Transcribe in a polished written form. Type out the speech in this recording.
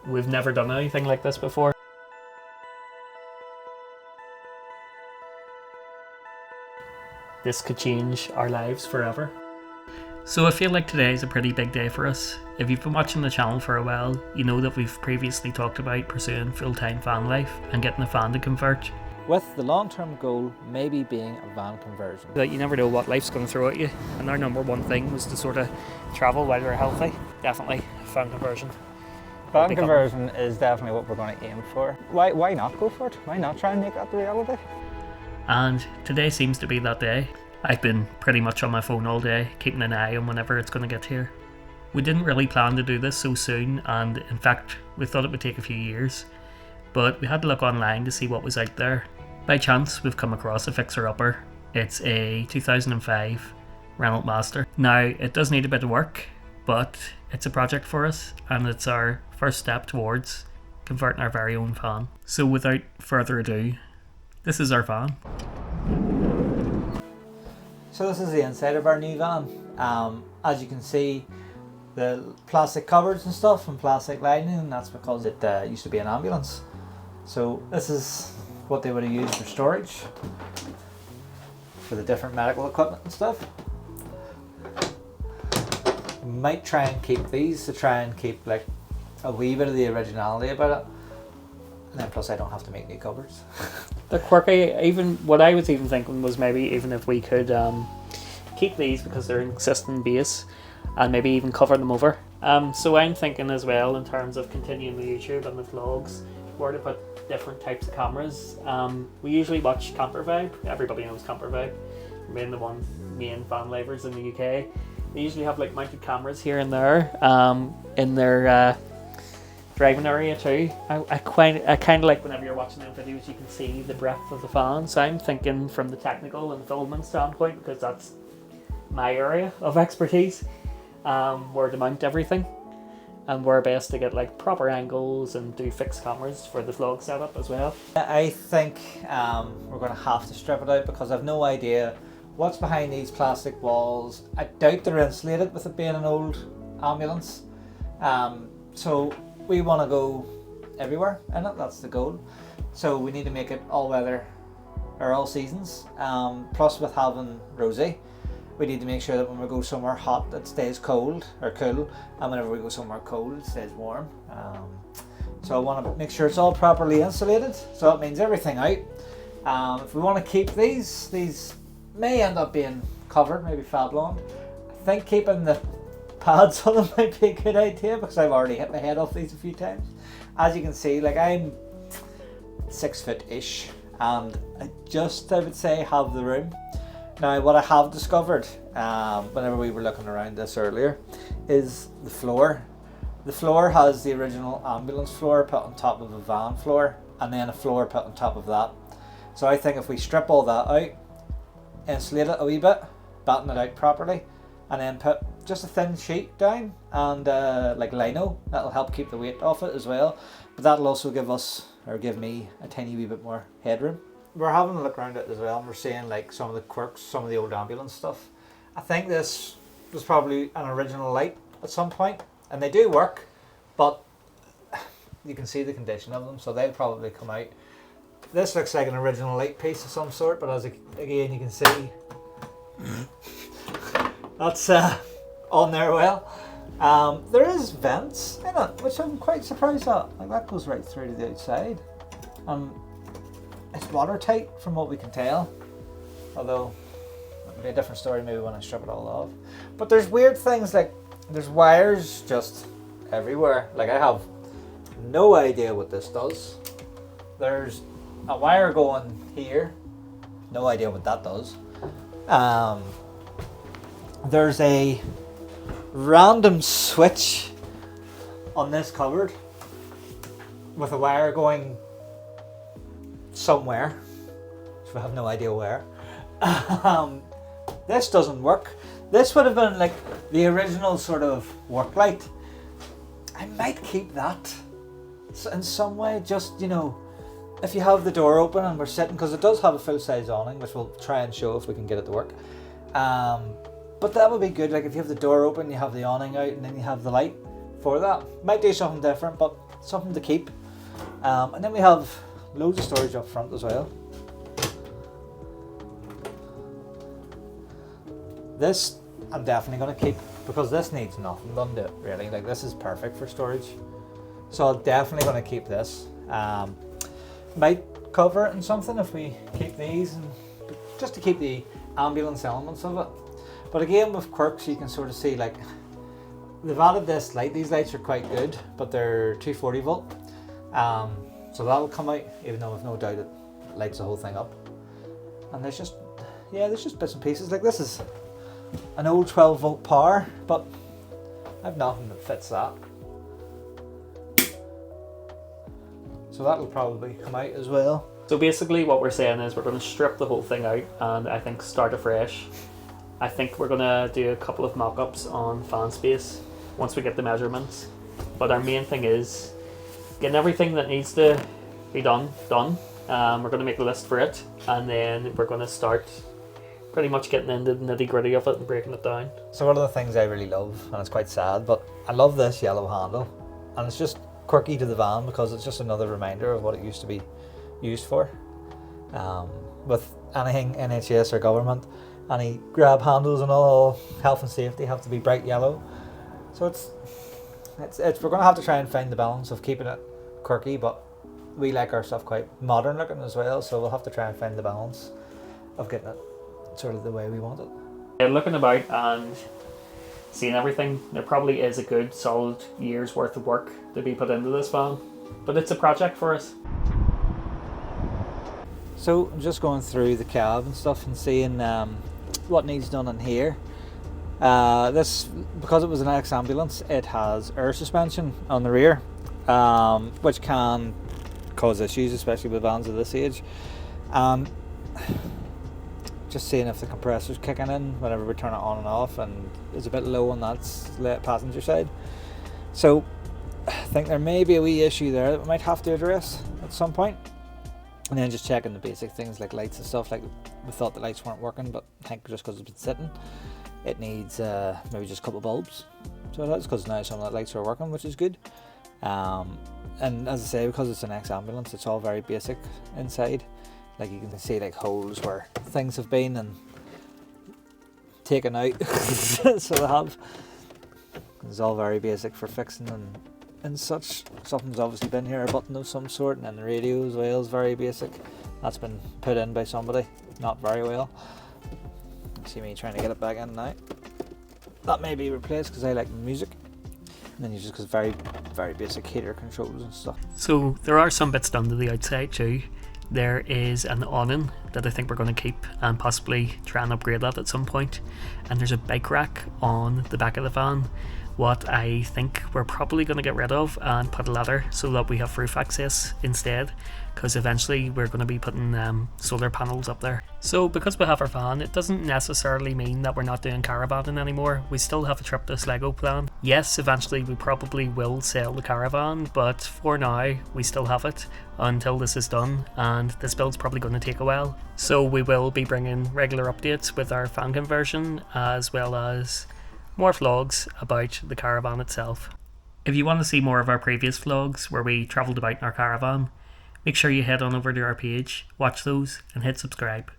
We've never done anything like this before. This could change our lives forever. So I feel like today is a pretty big day for us. If you've been watching the channel for a while, you know that we've previously talked about pursuing full-time van life and getting a van to convert. With the long-term goal maybe being a van conversion. Like, you never know what life's going to throw at you, and our number one thing was to sort of travel while we're healthy. Definitely van conversion. Van conversion is definitely what we're going to aim for. Why not go for it? Why not try and make that the reality? And today seems to be that day. I've been pretty much on my phone all day, keeping an eye on whenever it's going to get here. We didn't really plan to do this so soon, and in fact we thought it would take a few years, but we had to look online to see what was out there. By chance we've come across a fixer-upper. It's a 2005 Renault Master. Now it does need a bit of work, but it's a project for us and it's our first step towards converting our very own van. So without further ado, this is our van. So this is the inside of our new van. As you can see, the plastic cupboards and stuff and plastic lining, and that's because it used to be an ambulance. So this is what they would have used for storage for the different medical equipment and stuff. Might try and keep these to try and keep like a wee bit of the originality about it, and then plus I don't have to make new cupboards. The quirky, even what I was even thinking was maybe even if we could keep these because they're an existing base and maybe even cover them over. So I'm thinking as well in terms of continuing the YouTube and the vlogs where to put different types of cameras. We usually watch Campervan. Everybody knows Campervan. Being the one main van livers in the UK. They usually have like mounted cameras here and there in their driving area too. I kind of like whenever you're watching them videos you can see the breadth of the van. So I'm thinking from the technical and filming standpoint, because that's my area of expertise, where to mount everything and where best to get like proper angles and do fixed cameras for the vlog setup as well. I think we're going to have to strip it out because I've no idea what's behind these plastic walls. I doubt they're insulated with it being an old ambulance. So we want to go everywhere in it, that's the goal. So we need to make it all weather or all seasons. Plus with having Rosie, we need to make sure that when we go somewhere hot it stays cold or cool, and whenever we go somewhere cold it stays warm. So I want to make sure it's all properly insulated, so it means everything out. If we want to keep these may end up being covered, maybe fab blonde. I think keeping the pads on them might be a good idea because I've already hit my head off these a few times. As you can see, like I'm 6 foot-ish and I would say have the room. Now what I have discovered whenever we were looking around this earlier is the floor. The floor has the original ambulance floor put on top of a van floor and then a floor put on top of that. So I think if we strip all that out, insulate it a wee bit, batten it out properly, and then put just a thin sheet down and like lino, that'll help keep the weight off it as well, but that'll also give me a tiny wee bit more headroom. We're having a look around it as well and we're seeing like some of the quirks, some of the old ambulance stuff. I think this was probably an original light at some point, and they do work, but you can see the condition of them, so they'll probably come out. This looks like an original light piece of some sort, but again you can see that's on there well. There is vents in it, which I'm quite surprised at. Like that goes right through to the outside. It's watertight from what we can tell, although it'll be a different story maybe when I strip it all off. But there's weird things like there's wires just everywhere. Like I have no idea what this does. There's a wire going here, no idea what that does. There's a random switch on this cupboard with a wire going somewhere, so I have no idea where. This doesn't work. This would have been like the original sort of work light. I might keep that in some way, just, you know, if you have the door open and we're sitting, because it does have a full-size awning, which we'll try and show if we can get it to work. But that would be good, like if you have the door open, you have the awning out, and then you have the light for that. Might do something different, but something to keep. And then we have loads of storage up front as well. This I'm definitely going to keep because this needs nothing done to it really. Like this is perfect for storage. So I'm definitely going to keep this. Might cover it in something if we keep these, and just to keep the ambulance elements of it. But again, with quirks, you can sort of see like they've added this light. These lights are quite good, but they're 240 volt. So that'll come out, even though I've no doubt it lights the whole thing up. And there's just bits and pieces. Like this is an old 12 volt power, but I've nothing that fits that. So that'll probably come out as well. So basically what we're saying is we're going to strip the whole thing out and I think start afresh. I think we're going to do a couple of mock-ups on fan space once we get the measurements. But our main thing is getting everything that needs to be done. We're going to make a list for it, and then we're going to start pretty much getting into the nitty-gritty of it and breaking it down. So one of the things I really love, and it's quite sad, but I love this yellow handle, and it's just quirky to the van because it's just another reminder of what it used to be used for. With anything NHS or government, any grab handles and all health and safety have to be bright yellow. So it's we're going to have to try and find the balance of keeping it quirky, but we like our stuff quite modern looking as well, so we'll have to try and find the balance of getting it sort of the way we want it. Looking about and seeing everything, there probably is a good solid year's worth of work to be put into this van, but it's a project for us. So I'm just going through the cab and stuff and seeing what needs done in here. This, because it was an ex-ambulance, it has air suspension on the rear, which can cause issues, especially with vans of this age. Just seeing if the compressor's kicking in whenever we turn it on and off, and it's a bit low on that passenger side. So I think there may be a wee issue there that we might have to address at some point. And then just checking the basic things like lights and stuff. Like we thought the lights weren't working, but I think just because it's been sitting, it needs maybe just a couple of bulbs. So it is, because now some of the lights are working, which is good. And as I say, because it's an ex-ambulance, it's all very basic inside. Like you can see like holes where things have been and taken out. So they have. It's all very basic for fixing and such. Something's obviously been here, a button of some sort, and then the radio as well is very basic. That's been put in by somebody, not very well. See me trying to get it back in now. That may be replaced because I like music. And then you just got very, very basic heater controls and stuff. So there are some bits done to the outside too. There is an awning that I think we're going to keep and possibly try and upgrade that at some point. And there's a bike rack on the back of the van, what I think we're probably going to get rid of and put a ladder so that we have roof access instead, because eventually we're going to be putting solar panels up there. So because we have our van, it doesn't necessarily mean that we're not doing caravanning anymore. We still have a trip to Sligo planned. Yes, eventually we probably will sell the caravan, but for now we still have it until this is done, and this build's probably going to take a while. So we will be bringing regular updates with our fan conversion, as well as more vlogs about the caravan itself. If you want to see more of our previous vlogs where we travelled about in our caravan, make sure you head on over to our page, watch those and hit subscribe.